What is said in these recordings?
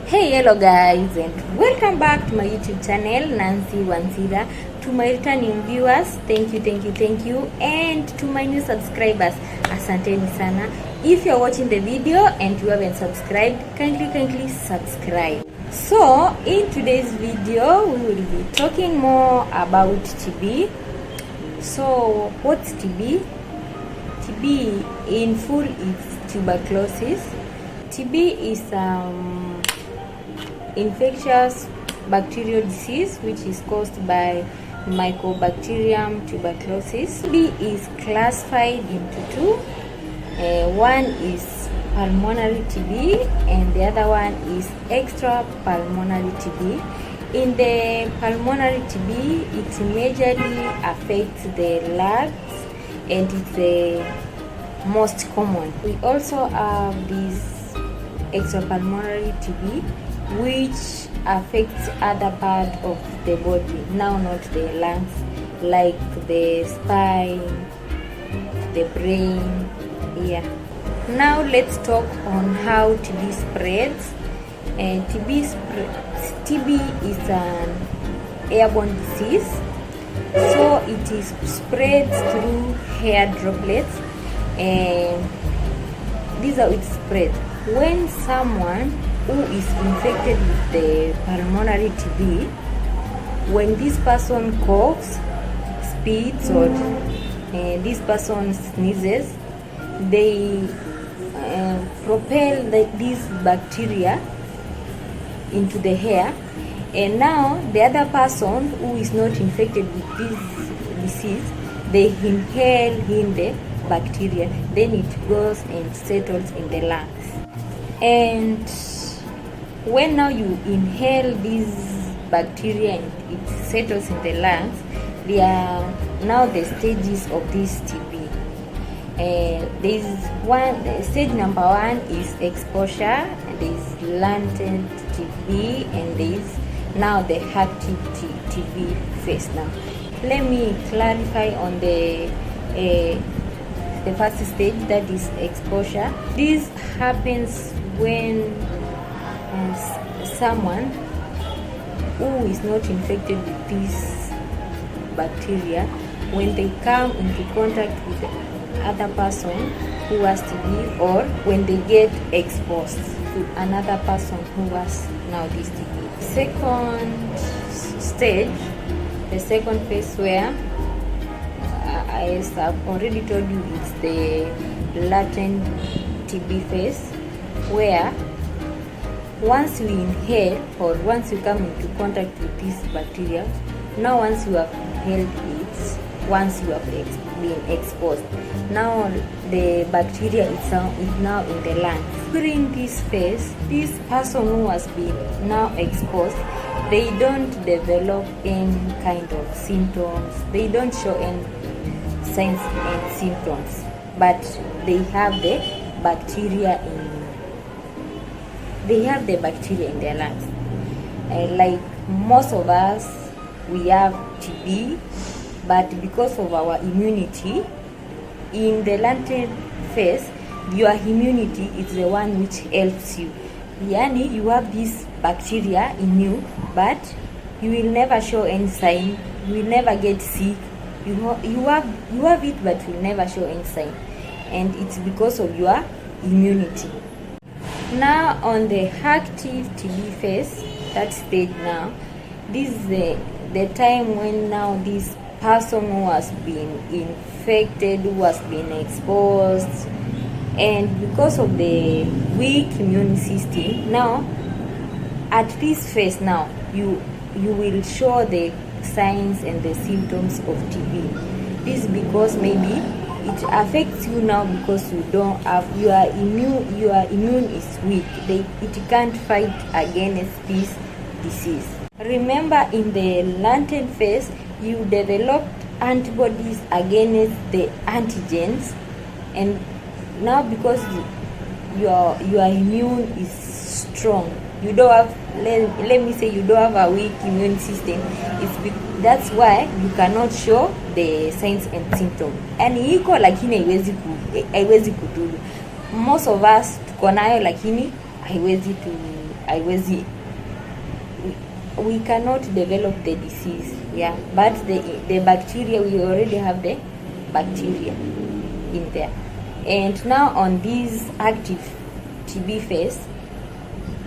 Hey, hello guys, and welcome back to my YouTube channel, Nancy Wansira. To my returning viewers, thank you, and to my new subscribers, asanteni sana. If you're watching the video and you haven't subscribed, kindly subscribe. So in today's video we will be talking more about TB. So what's TB? TB in full is tuberculosis. TB is infectious bacterial disease which is caused by Mycobacterium tuberculosis. TB is classified into two. One is pulmonary TB and the other one is extrapulmonary TB. In the pulmonary TB, it majorly affects the lungs and it's the most common. We also have this extrapulmonary TB which affects other part of the body, now not the lungs, like the spine, the brain. Now let's talk on how TB spreads. TB is an airborne disease, so it is spread through hair droplets, and this is how it spreads. When someone who is infected with the pulmonary TB, when this person coughs, spits, or this person sneezes, they propel this bacteria into the hair, and now the other person who is not infected with this disease, they inhale in the bacteria, then it goes and settles in the lungs. And when now you inhale this bacteria and it settles in the lungs, there are now the stages of this TB. Stage number one is exposure, and there is latent TB, and there is now the active TB phase. Now let me clarify on the first stage, that is exposure. This happens when someone who is not infected with this bacteria, when they come into contact with the other person who has TB, or when they get exposed to another person who has now this TB. Second stage, the second phase, where I have already told you, it's the latent TB phase, where once you inhale or once you come into contact with this bacteria, now once you have inhaled it, once you have been exposed, now the bacteria is now in the lungs. During this phase, this person who has been now exposed, they don't develop any kind of symptoms, they don't show any signs and symptoms, but they have the bacteria in their lungs. Like most of us, we have TB, but because of our immunity, in the latent phase, your immunity is the one which helps you. Yani, you have this bacteria in you, but you will never show any sign, you will never get sick. You have it, but you will never show any sign, and it's because of your immunity. Now on the active TB phase, that stage now, this is the time when now this person who has been infected, who has been exposed, and because of the weak immune system, now at this phase now you will show the signs and the symptoms of TB. This is because maybe it affects you now because you don't have your immune is weak. It can't fight against this disease. Remember, in the latent phase, you developed antibodies against the antigens, and now because your immune is strong, you don't have, let me say, you don't have a weak immune system. That's why you cannot show the signs and symptoms. And iko lakini haiwezi kudhuru. Most of us tuko nayo lakini haiwezi, we cannot develop the disease, yeah, but the bacteria, we already have the bacteria in there. And now on this active TB phase,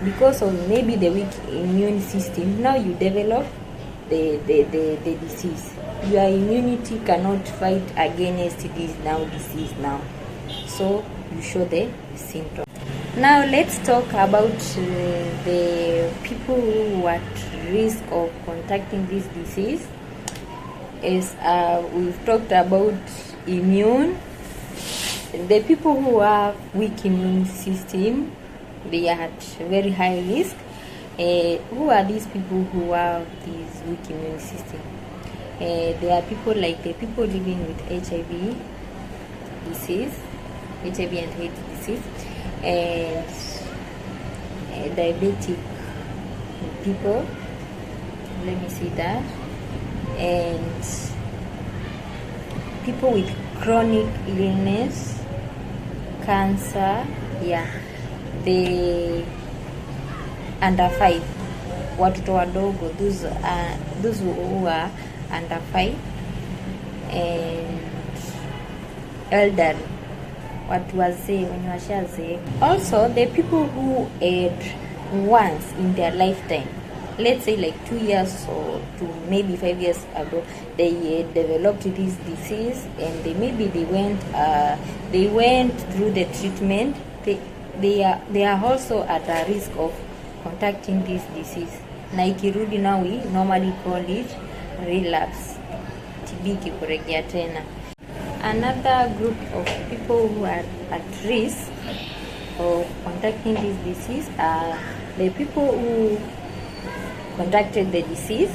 because of maybe the weak immune system, now you develop the disease. Your immunity cannot fight against this now disease now, so you show the symptoms. Now let's talk about the people who are at risk of contacting this disease. As we've talked about immune, the people who have weak immune system, they are at very high risk. Who are these people who have this weak immune system? There are people like the people living with HIV disease, HIV and AIDS disease, and diabetic people, let me see that, and people with chronic illness, cancer, yeah, the under 5, watoto wadogo, those who are under 5, and elderly, watu wazee, wenye washazee. Also the people who ate once in their lifetime, let's say like 2 years or to maybe 5 years ago, they developed this disease, and they went through the treatment. They are also at a risk of contacting this disease. Na ikirudi, now we normally call it relapse, TB kikuregea tena. Another group of people who are at risk of contacting this disease are the people who contacted the disease,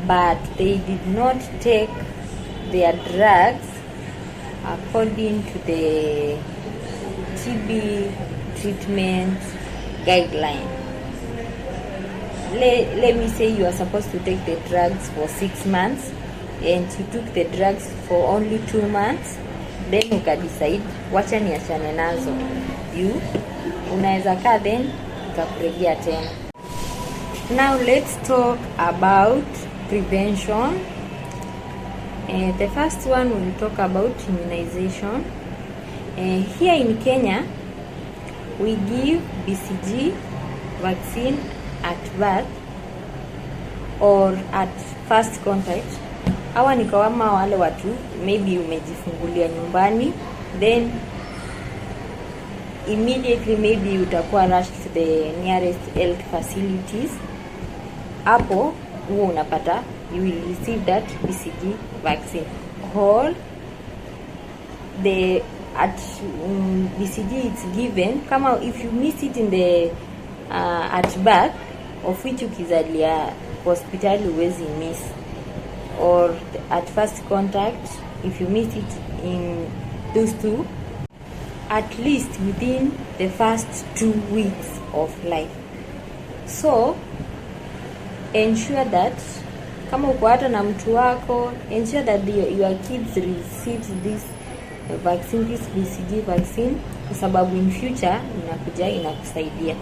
but they did not take their drugs according to the TB treatment guideline. Let me say you are supposed to take the drugs for 6 months, and you took the drugs for only 2 months, then ukadecide wacha niachane nazo, you unaweza kaa then ikakuregea tena. Now let's talk about prevention. The first one we'll talk about immunization. Here in Kenya, we give BCG vaccine at birth or at first contact. Hawa ni kama wale watu maybe umejifungulia nyumbani, then immediately maybe utakuwa rushed to the nearest health facilities. Hapo huo unapata you will receive that BCG vaccine. Or at BCG it's given kama if you miss it in the at birth, of which ukizalia hospitali huwezi miss, or at first contact, if you miss it in those two, at least within the first 2 weeks of life. So ensure that kama uko hata na mtu wako, ensure that your kids receives this vaccine, this BCG vaccine, kwa sababu in future inakuja inakusaidia.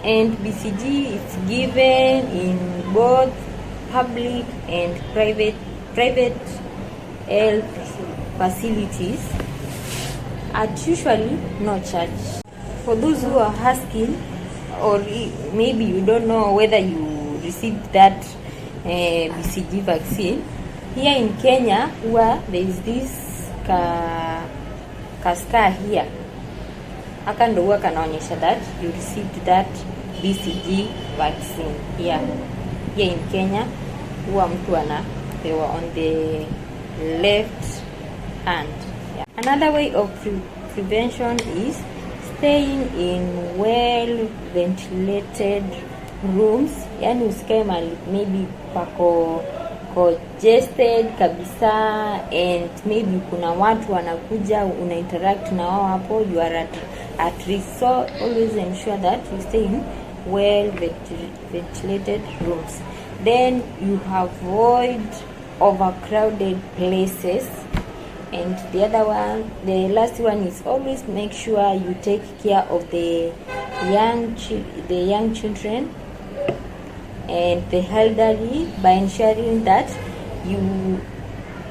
And BCG is given in both public and private health facilities at usually no charge. For those who are asking, or maybe you don't know whether you received that BCG vaccine, here in Kenya, where there is this scar here, haka ndo huwa kanaonyesha that you received that BCG vaccine here in Kenya. Huwa mtu anapewa on the left hand. Yeah. Another way of prevention is staying in well ventilated rooms, yani usikae mahali maybe pako congested kabisa, and maybe kuna watu wanakuja una interact na wao hapo, you are at risk. So always ensure that you stay in well ventilated rooms. Then you avoid overcrowded places, And the last one is always make sure you take care of the young children and the elderly by ensuring that you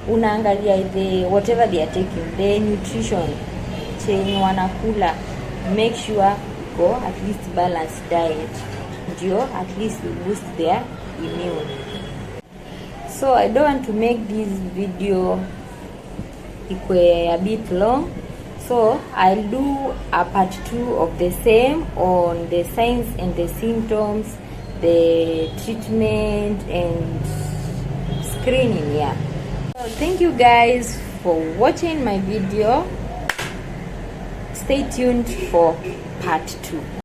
unaangalia the whatever they are taking, the nutrition chenye wanakula, make sure go at least balanced diet, ndio at least you boost their immune. So I don't want to make this video a bit long, so I'll do a part 2 of the same on the signs and the symptoms, the treatment and screening. Yeah, so thank you guys for watching my video. Stay tuned for part 2.